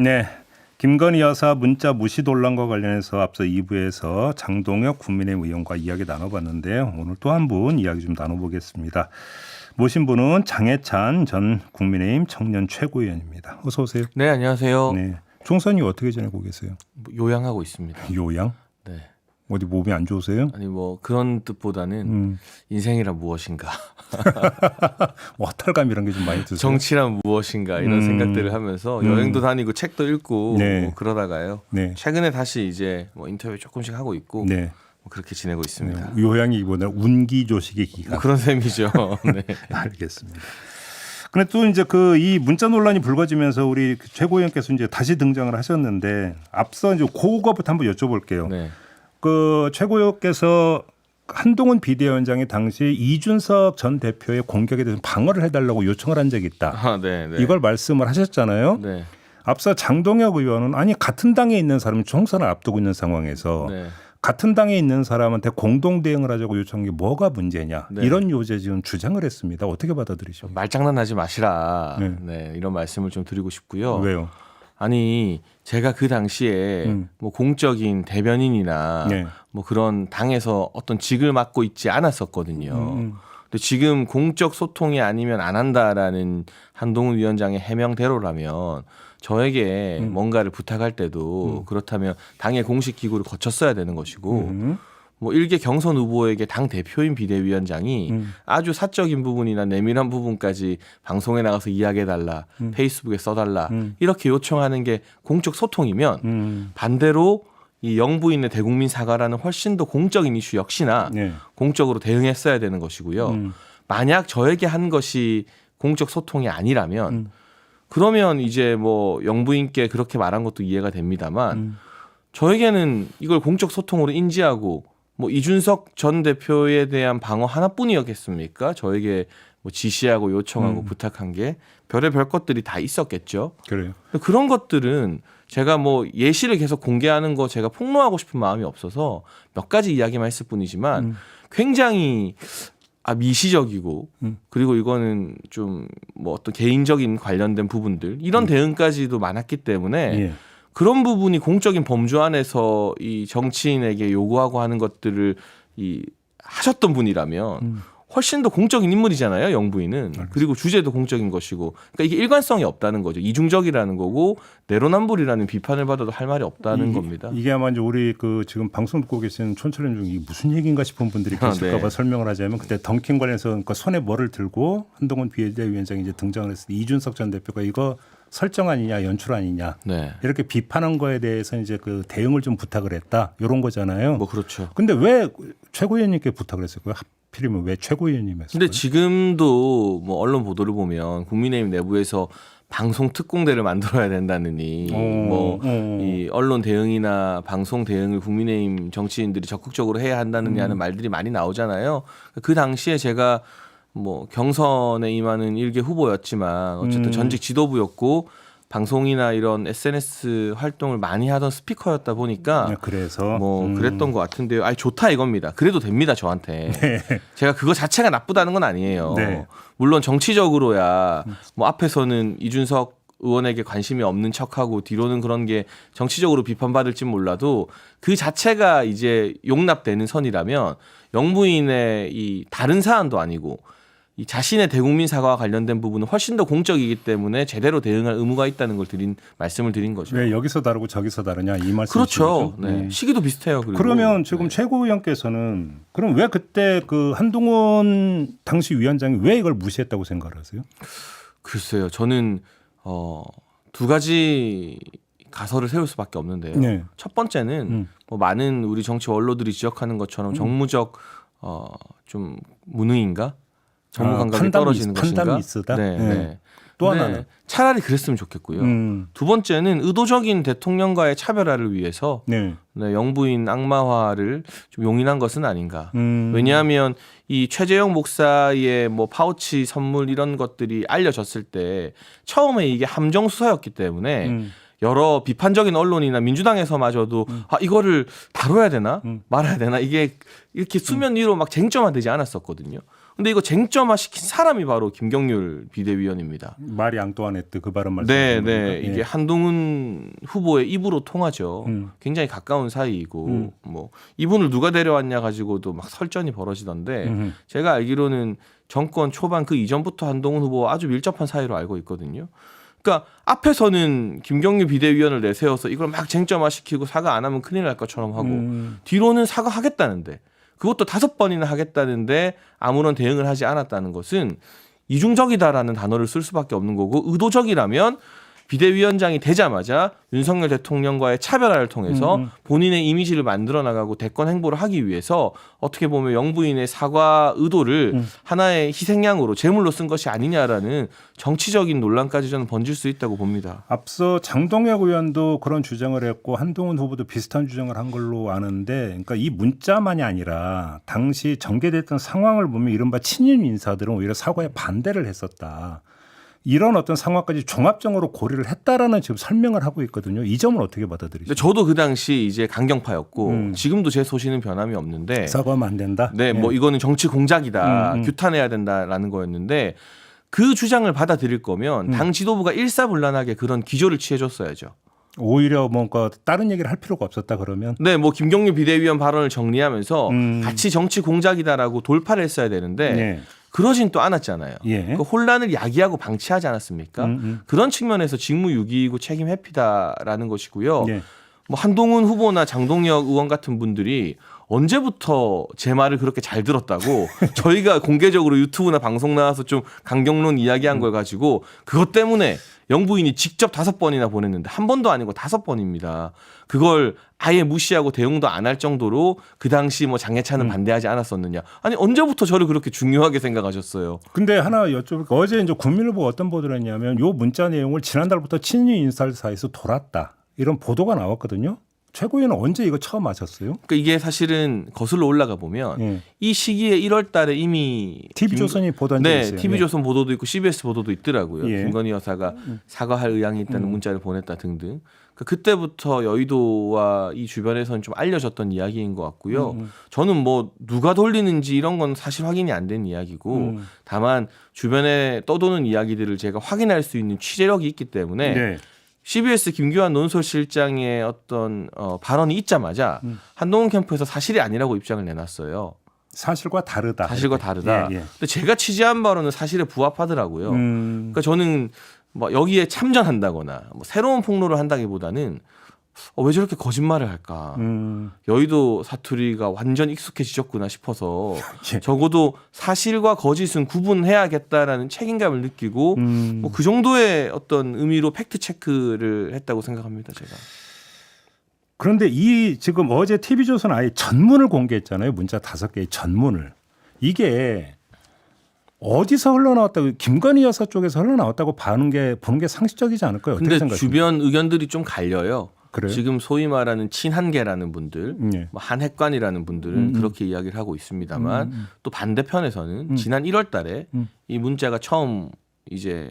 네, 김건희 여사 문자 무시 논란과 관련해서 앞서 2부에서 장동혁 국민의힘 의원과 이야기 나눠봤는데요. 오늘 또 한 분 이야기 좀 나눠보겠습니다. 모신 분은 장해찬 전 국민의힘 청년 최고위원입니다. 어서 오세요. 네, 안녕하세요. 네, 총선이 어떻게 지내고 계세요? 요양하고 있습니다. 요양? 네. 어디 몸이 안 좋으세요? 아니 뭐 그런 뜻보다는 인생이란 무엇인가, 허탈감 이런 게 좀 많이 드세요? 정치란 무엇인가 이런 생각들을 하면서 여행도 다니고 책도 읽고 네. 뭐 그러다가요. 네. 최근에 다시 이제 뭐 인터뷰 조금씩 하고 있고 네. 뭐 그렇게 지내고 있습니다. 요양이기보다는 운기조식의 기간. 뭐 그런 셈이죠. 네. 알겠습니다. 근데 또 이제 이 문자 논란이 불거지면서 우리 최고위원께서 이제 다시 등장을 하셨는데 앞서 이제 그거부터 한번 여쭤볼게요. 네. 최고위원께서 한동훈 비대위원장이 당시 이준석 전 대표의 공격에 대해서 방어를 해달라고 요청을 한 적이 있다. 아, 네, 네. 이걸 말씀을 하셨잖아요. 네. 앞서 장동혁 의원은 아니 같은 당에 있는 사람이 총선을 앞두고 있는 상황에서 네. 같은 당에 있는 사람한테 공동 대응을 하자고 요청한 게 뭐가 문제냐 네. 이런 요제 지금 주장을 했습니다. 어떻게 받아들이십니까? 말장난하지 마시라. 네. 네, 이런 말씀을 좀 드리고 싶고요. 왜요? 아니 제가 그 당시에 뭐 공적인 대변인이나 네. 뭐 그런 당에서 어떤 직을 맡고 있지 않았었거든요. 근데 지금 공적 소통이 아니면 안 한다라는 한동훈 위원장의 해명대로라면 저에게 뭔가를 부탁할 때도 그렇다면 당의 공식 기구를 거쳤어야 되는 것이고 뭐 일개 경선 후보에게 당 대표인 비대위원장이 아주 사적인 부분이나 내밀한 부분까지 방송에 나가서 이야기해달라, 페이스북에 써달라 이렇게 요청하는 게 공적 소통이면 반대로 이 영부인의 대국민 사과라는 훨씬 더 공적인 이슈 역시나 네. 공적으로 대응했어야 되는 것이고요. 만약 저에게 한 것이 공적 소통이 아니라면 그러면 이제 뭐 영부인께 그렇게 말한 것도 이해가 됩니다만 저에게는 이걸 공적 소통으로 인지하고 뭐 이준석 전 대표에 대한 방어 하나뿐이었겠습니까? 저에게 뭐 지시하고 요청하고 부탁한 게 별의별 것들이 다 있었겠죠. 그래요. 그런 것들은 제가 뭐 예시를 계속 공개하는 거 제가 폭로하고 싶은 마음이 없어서 몇 가지 이야기만 했을 뿐이지만 굉장히 미시적이고 그리고 이거는 좀 뭐 어떤 개인적인 관련된 부분들 이런 대응까지도 많았기 때문에 예. 그런 부분이 공적인 범주 안에서 이 정치인에게 요구하고 하는 것들을 하셨던 분이라면 훨씬 더 공적인 인물이잖아요, 영부인은. 알겠습니다. 그리고 주제도 공적인 것이고. 그러니까 이게 일관성이 없다는 거죠. 이중적이라는 거고 내로남불이라는 비판을 받아도 할 말이 없다는 겁니다. 이게 아마 이제 우리 지금 방송 듣고 계시는 촌철님 중에 이게 무슨 얘기인가 싶은 분들이 계실까 봐 네. 설명을 하자면 그때 던킨 관련해서 손에 뭐를 들고 한동훈 비대위원장이 이제 등장을 했을 때 이준석 전 대표가 이거 설정 아니냐 연출 아니냐 네. 이렇게 비판한 거에 대해서 이제 대응을 좀 부탁을 했다 이런 거잖아요. 뭐 그렇죠. 근데 왜 최고위원님께 부탁을 했을까요? 하필이면 왜 최고위원님 했을까요? 근데 지금도 뭐 언론 보도를 보면 국민의힘 내부에서 방송 특공대를 만들어야 된다느니 이 언론 대응이나 방송 대응을 국민의힘 정치인들이 적극적으로 해야 한다느니 하는 말들이 많이 나오잖아요. 그 당시에 제가 뭐 경선에 임하는 일개 후보였지만 어쨌든 전직 지도부였고 방송이나 이런 SNS 활동을 많이 하던 스피커였다 보니까 그래서 뭐 그랬던 것 같은데요. 아니 좋다 이겁니다. 그래도 됩니다 저한테. 네. 제가 그거 자체가 나쁘다는 건 아니에요. 네. 물론 정치적으로야 뭐 앞에서는 이준석 의원에게 관심이 없는 척하고 뒤로는 그런 게 정치적으로 비판받을지 몰라도 그 자체가 이제 용납되는 선이라면 영부인의 이 다른 사안도 아니고 이 자신의 대국민 사과와 관련된 부분은 훨씬 더 공적이기 때문에 제대로 대응할 의무가 있다는 걸 말씀을 드린 거죠. 왜 여기서 다르고 저기서 다르냐 이 말씀. 그렇죠. 네. 시기도 비슷해요. 그리고. 그러면 지금 최고위원께서는 그럼 왜 그때 한동훈 당시 위원장이 왜 이걸 무시했다고 생각하세요? 글쎄요. 저는 두 가지 가설을 세울 수밖에 없는데요. 네. 첫 번째는 뭐 많은 우리 정치 원로들이 지적하는 것처럼 정무적 좀 무능인가? 정무 감각이 떨어지는 것인가? 판단이 있으다. 네, 네. 네. 또 하나는 차라리 그랬으면 좋겠고요. 두 번째는 의도적인 대통령과의 차별화를 위해서 네. 영부인 악마화를 좀 용인한 것은 아닌가. 왜냐하면 이 최재형 목사의 뭐 파우치 선물 이런 것들이 알려졌을 때 처음에 이게 함정 수사였기 때문에 여러 비판적인 언론이나 민주당에서마저도 이거를 다뤄야 되나 말아야 되나 이게 이렇게 수면 위로 막 쟁점화되지 않았었거든요. 근데 이거 쟁점화 시킨 사람이 바로 김경률 비대위원입니다. 마리 앙뚜아네트 그 발언 네, 말씀하시는 네. 겁니까? 이게 한동훈 후보의 입으로 통하죠. 굉장히 가까운 사이이고 뭐 이분을 누가 데려왔냐 가지고도 막 설전이 벌어지던데 제가 알기로는 정권 초반 그 이전부터 한동훈 후보와 아주 밀접한 사이로 알고 있거든요. 그러니까 앞에서는 김경률 비대위원을 내세워서 이걸 막 쟁점화시키고 사과 안 하면 큰일 날 것처럼 하고 뒤로는 사과하겠다는데 그것도 5번이나 하겠다는데 아무런 대응을 하지 않았다는 것은 이중적이다라는 단어를 쓸 수밖에 없는 거고 의도적이라면 비대위원장이 되자마자 윤석열 대통령과의 차별화를 통해서 본인의 이미지를 만들어 나가고 대권 행보를 하기 위해서 어떻게 보면 영부인의 사과 의도를 하나의 희생양으로 제물로 쓴 것이 아니냐라는 정치적인 논란까지 저는 번질 수 있다고 봅니다. 앞서 장동혁 의원도 그런 주장을 했고 한동훈 후보도 비슷한 주장을 한 걸로 아는데 그러니까 이 문자만이 아니라 당시 전개됐던 상황을 보면 이른바 친윤 인사들은 오히려 사과에 반대를 했었다. 이런 어떤 상황까지 종합적으로 고려를 했다라는 지금 설명을 하고 있거든요. 이 점은 어떻게 받아들이십니까? 저도 그 당시 이제 강경파였고 지금도 제 소신은 변함이 없는데 사과하면 안 된다. 네, 뭐 이거는 정치 공작이다, 규탄해야 된다라는 거였는데 그 주장을 받아들일 거면 당 지도부가 일사불란하게 그런 기조를 취해줬어야죠. 오히려 뭔가 다른 얘기를 할 필요가 없었다 그러면. 네, 뭐 김경률 비대위원 발언을 정리하면서 같이 정치 공작이다라고 돌파를 했어야 되는데. 네. 그러진 또 않았잖아요. 예. 그 혼란을 야기하고 방치하지 않았습니까? 그런 측면에서 직무유기이고 책임 회피다라는 것이고요. 예. 뭐 한동훈 후보나 장동혁 의원 같은 분들이 언제부터 제 말을 그렇게 잘 들었다고 저희가 공개적으로 유튜브나 방송 나와서 좀 강경론 이야기한 걸 가지고 그것 때문에 영부인이 직접 5번이나 보냈는데 한 번도 아니고 5번입니다. 그걸 아예 무시하고 대응도 안 할 정도로 그 당시 뭐 장해찬은 반대하지 않았었느냐. 아니 언제부터 저를 그렇게 중요하게 생각하셨어요. 근데 하나 여쭤볼게요. 어제 이제 국민일보 어떤 보도를 했냐면 요 문자 내용을 지난달부터 친윤 인사들 사이에서 돌았다. 이런 보도가 나왔거든요. 최고위원은 언제 이거 처음 아셨어요? 그러니까 이게 사실은 거슬러 올라가 보면 이 시기에 1월 달에 이미 TV조선이 보도한 적이 있어요. TV조선 보도도 있고 CBS 보도도 있더라고요. 예. 김건희 여사가 사과할 의향이 있다는 문자를 보냈다 등등. 그때부터 여의도와 이 주변에서는 좀 알려졌던 이야기인 것 같고요. 저는 뭐 누가 돌리는지 이런 건 사실 확인이 안 된 이야기고 다만 주변에 떠도는 이야기들을 제가 확인할 수 있는 취재력이 있기 때문에 네. CBS 김규환 논설실장의 어떤 발언이 있자마자 한동훈 캠프에서 사실이 아니라고 입장을 내놨어요. 사실과 다르다. 사실과 다르다. 예, 예. 근데 제가 취재한 바로는 사실에 부합하더라고요. 그러니까 저는 뭐 여기에 참전한다거나 뭐 새로운 폭로를 한다기보다는 왜 저렇게 거짓말을 할까? 여의도 사투리가 완전 익숙해지셨구나 싶어서 예. 적어도 사실과 거짓은 구분해야겠다라는 책임감을 느끼고 뭐 그 정도의 어떤 의미로 팩트 체크를 했다고 생각합니다, 제가. 그런데 이 지금 어제 TV조선 아예 전문을 공개했잖아요. 문자 5개의 전문을. 이게 어디서 흘러나왔다고 김건희 여사 쪽에서 흘러나왔다고 보는 게 상식적이지 않을까요? 어떻게 근데 생각하십니까? 주변 의견들이 좀 갈려요. 그래요? 지금 소위 말하는 친한계라는 분들, 예. 뭐 한핵관이라는 분들은 그렇게 이야기를 하고 있습니다만 또 반대편에서는 지난 1월 달에 이 문자가 처음 이제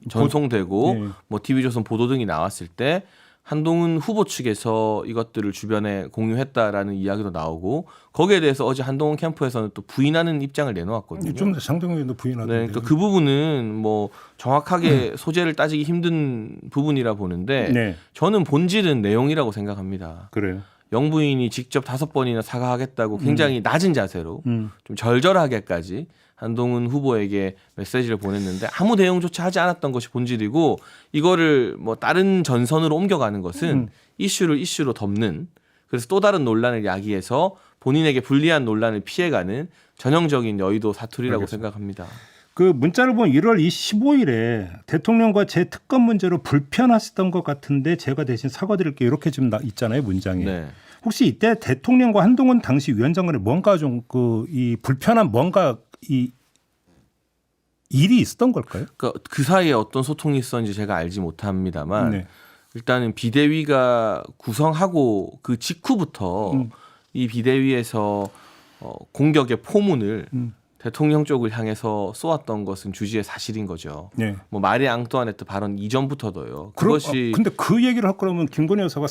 전송되고 예. 뭐 TV조선 보도 등이 나왔을 때 한동훈 후보 측에서 이것들을 주변에 공유했다라는 이야기도 나오고 거기에 대해서 어제 한동훈 캠프에서는 또 부인하는 입장을 내놓았거든요. 좀 장동혁 의원도 부인하던데. 네, 그러니까 그 부분은 뭐 정확하게 소재를 따지기 힘든 부분이라 보는데 네. 저는 본질은 내용이라고 생각합니다. 그래요. 영부인이 직접 5번이나 사과하겠다고 굉장히 낮은 자세로 좀 절절하게까지 한동훈 후보에게 메시지를 보냈는데 아무 대응조차 하지 않았던 것이 본질이고 이거를 뭐 다른 전선으로 옮겨가는 것은 이슈를 이슈로 덮는 그래서 또 다른 논란을 야기해서 본인에게 불리한 논란을 피해가는 전형적인 여의도 사투리라고 알겠습니다. 생각합니다. 그 문자를 보면 1월 15일에 대통령과 제 특검 문제로 불편하셨던 것 같은데 제가 대신 사과드릴게요. 이렇게 지금 있잖아요. 문장에. 네. 혹시 이때 대통령과 한동훈 당시 위원장 간에 뭔가 좀 이 불편한 뭔가 이 일이 있었던 걸까요? 그 사이에 어떤 소통이 있었는지 제가 알지 못합니다만 네. 일단은 비대위가 구성하고 그 직후부터 이 비대위에서 공격의 포문을 대통령 쪽을 향해서 쏘았던 것은 주지의 사실인 거죠. 네. 뭐 마리 앙뚜아네트 발언 이전부터도요. 그것이 근데 그 얘기를 할 거라면 김건희 여사가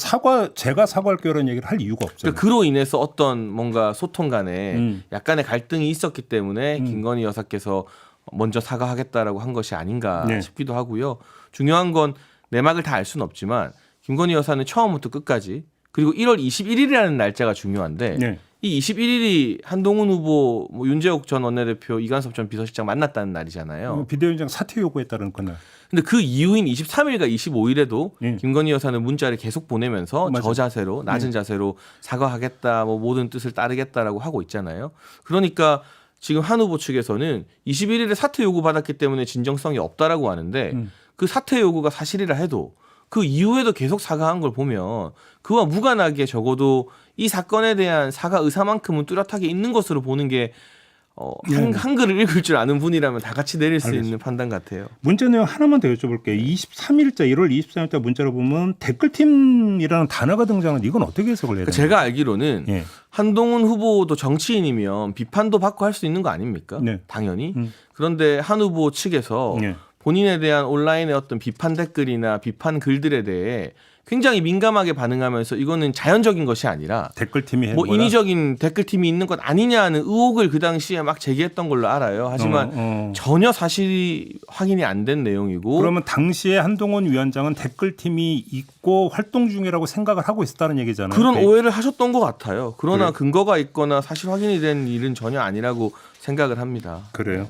제가 사과할게요 이런 얘기를 할 이유가 없잖아요. 그러니까 그로 인해서 어떤 뭔가 소통 간에 약간의 갈등이 있었기 때문에 김건희 여사께서 먼저 사과하겠다라고 한 것이 아닌가 네. 싶기도 하고요. 중요한 건 내막을 다 알 수는 없지만 김건희 여사는 처음부터 끝까지 그리고 1월 21일이라는 날짜가 중요한데 네. 이 21일이 한동훈 후보, 뭐 윤재욱 전 원내대표, 이관섭 전 비서실장 만났다는 날이잖아요. 비대위원장 사퇴 요구했다는 거네. 근데 그 이후인 23일과 25일에도 예. 김건희 여사는 문자를 계속 보내면서 맞아. 저 자세로 낮은 자세로 사과하겠다, 뭐 모든 뜻을 따르겠다라고 하고 있잖아요. 그러니까 지금 한 후보 측에서는 21일에 사퇴 요구 받았기 때문에 진정성이 없다라고 하는데 그 사퇴 요구가 사실이라 해도 그 이후에도 계속 사과한 걸 보면 그와 무관하게 적어도 이 사건에 대한 사과 의사만큼은 뚜렷하게 있는 것으로 보는 게 한글을 읽을 줄 아는 분이라면 다 같이 내릴 수 알겠습니다. 있는 판단 같아요. 문자 내용 하나만 더 여쭤볼게요. 23일자 1월 23일자 문자로 보면 댓글팀이라는 단어가 등장하는데 이건 어떻게 해석을 해야 되나요? 제가 알기로는 예. 한동훈 후보도 정치인이면 비판도 받고 할 수 있는 거 아닙니까? 네. 당연히. 그런데 한 후보 측에서 예. 본인에 대한 온라인의 어떤 비판 댓글이나 비판 글들에 대해 굉장히 민감하게 반응하면서 이거는 자연적인 것이 아니라 댓글팀이 한 뭐 거다? 인위적인 댓글팀이 있는 것 아니냐는 의혹을 그 당시에 막 제기했던 걸로 알아요. 하지만 전혀 사실이 확인이 안 된 내용이고 그러면 당시에 한동훈 위원장은 댓글팀이 있고 활동 중이라고 생각을 하고 있었다는 얘기잖아요. 그런 네. 오해를 하셨던 것 같아요. 그러나 그래요? 근거가 있거나 사실 확인이 된 일은 전혀 아니라고 생각을 합니다. 그래요.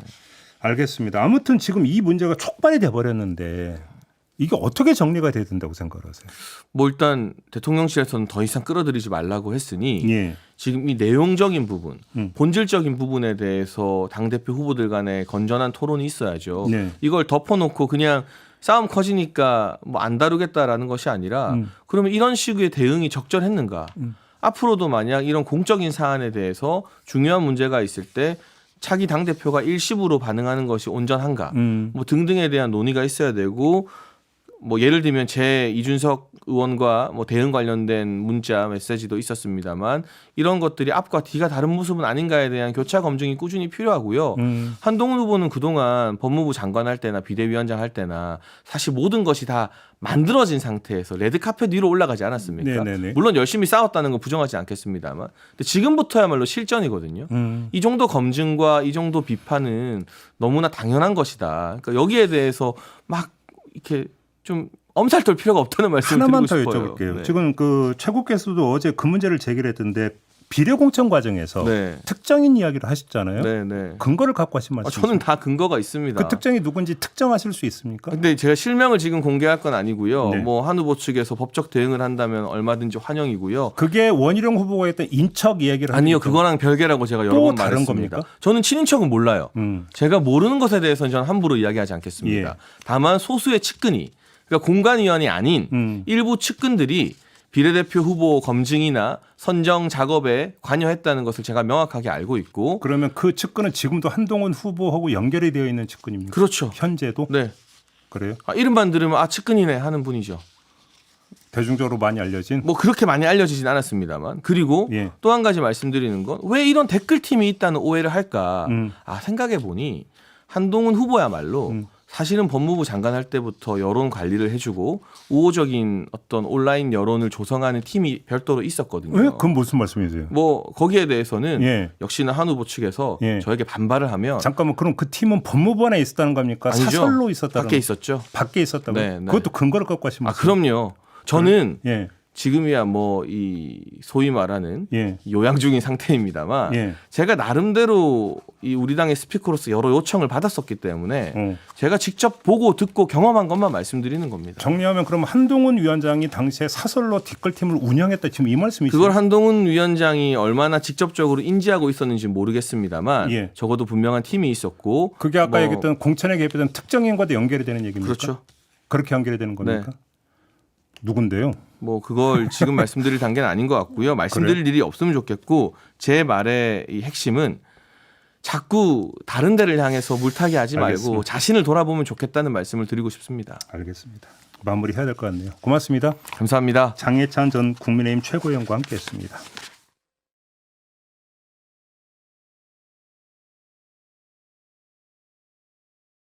알겠습니다. 아무튼 지금 이 문제가 촉발이 돼버렸는데 이게 어떻게 정리가 돼야 된다고 생각하세요? 뭐 일단 대통령실에서는 더 이상 끌어들이지 말라고 했으니 예. 지금 이 내용적인 부분, 본질적인 부분에 대해서 당대표 후보들 간에 건전한 토론이 있어야죠. 네. 이걸 덮어놓고 그냥 싸움 커지니까 뭐 안 다루겠다라는 것이 아니라 그러면 이런 식의 대응이 적절했는가? 앞으로도 만약 이런 공적인 사안에 대해서 중요한 문제가 있을 때 차기 당대표가 일시부로 반응하는 것이 온전한가? 뭐 등등에 대한 논의가 있어야 되고 뭐 예를 들면 제 이준석 의원과 뭐 대응 관련된 문자 메시지도 있었습니다만 이런 것들이 앞과 뒤가 다른 모습은 아닌가에 대한 교차 검증이 꾸준히 필요하고요. 한동훈 후보는 그동안 법무부 장관 할 때나 비대위원장 할 때나 사실 모든 것이 다 만들어진 상태에서 레드카펫 위로 올라가지 않았습니까? 네네네. 물론 열심히 싸웠다는 건 부정하지 않겠습니다만 근데 지금부터야말로 실전이거든요. 이 정도 검증과 이 정도 비판은 너무나 당연한 것이다. 그러니까 여기에 대해서 막 이렇게 좀 엄살 떨 필요가 없다는 말씀을 하나만 드리고 더 싶어요. 여쭤볼게요. 네. 지금 그 최고께서도 어제 그 문제를 제기를 했던데 비례 공천 과정에서 네. 특정인 이야기를 하셨잖아요. 네, 네. 근거를 갖고 하신 말씀. 저는 다 근거가 있습니다. 그 특정이 누군지 특정하실 수 있습니까? 근데 제가 실명을 지금 공개할 건 아니고요. 네. 뭐 한 후보 측에서 법적 대응을 한다면 얼마든지 환영이고요. 그게 원희룡 후보가 했던 인척 이야기를 아니요, 하니까 그거랑 별개라고 제가 여러 또 번 다른 말했습니다. 겁니까? 저는 친인척은 몰라요. 제가 모르는 것에 대해서는 저는 함부로 이야기하지 않겠습니다. 예. 다만 소수의 측근이 그러니까 공관위원이 아닌 일부 측근들이 비례대표 후보 검증이나 선정 작업에 관여했다는 것을 제가 명확하게 알고 있고 그러면 그 측근은 지금도 한동훈 후보하고 연결이 되어 있는 측근입니까? 그렇죠. 현재도? 네. 그래요? 이름만 들으면 측근이네 하는 분이죠. 대중적으로 많이 알려진? 뭐 그렇게 많이 알려지진 않았습니다만 그리고 예. 또 한 가지 말씀드리는 건 왜 이런 댓글팀이 있다는 오해를 할까? 생각해 보니 한동훈 후보야말로 사실은 법무부 장관 할 때부터 여론 관리를 해주고 우호적인 어떤 온라인 여론을 조성하는 팀이 별도로 있었거든요. 왜? 그건 무슨 말씀이세요? 뭐 거기에 대해서는 예. 역시나 한 후보 측에서 예. 저에게 반발을 하면 잠깐만 그럼 그 팀은 법무부 안에 있었다는 겁니까? 아니죠. 사설로 있었다는 밖에 있었죠. 밖에 있었다고? 네, 네. 그것도 근거를 갖고 하신 말씀? 그럼요. 저는 예. 지금이야 뭐 이 소위 말하는 예. 요양 중인 상태입니다만 예. 제가 나름대로 이 우리 당의 스피커로서 여러 요청을 받았었기 때문에 제가 직접 보고 듣고 경험한 것만 말씀드리는 겁니다. 정리하면 그럼 한동훈 위원장이 당시에 사설로 댓글팀을 운영했다 지금 이 말씀이시죠? 그걸 한동훈 위원장이 얼마나 직접적으로 인지하고 있었는지 모르겠습니다만 예. 적어도 분명한 팀이 있었고 그게 아까 뭐 얘기했던 공천에 개입했던 특정인과도 연결이 되는 얘기입니까? 그렇죠. 그렇게 연결이 되는 겁니까? 누군데요? 뭐 그걸 지금 말씀드릴 단계는 아닌 것 같고요. 말씀드릴 일이 없으면 좋겠고 제 말의 이 핵심은 자꾸 다른 데를 향해서 물타기 하지 말고 알겠습니다. 자신을 돌아보면 좋겠다는 말씀을 드리고 싶습니다. 알겠습니다. 마무리해야 될 것 같네요. 고맙습니다. 감사합니다. 장해찬 전 국민의힘 최고위원과 함께했습니다.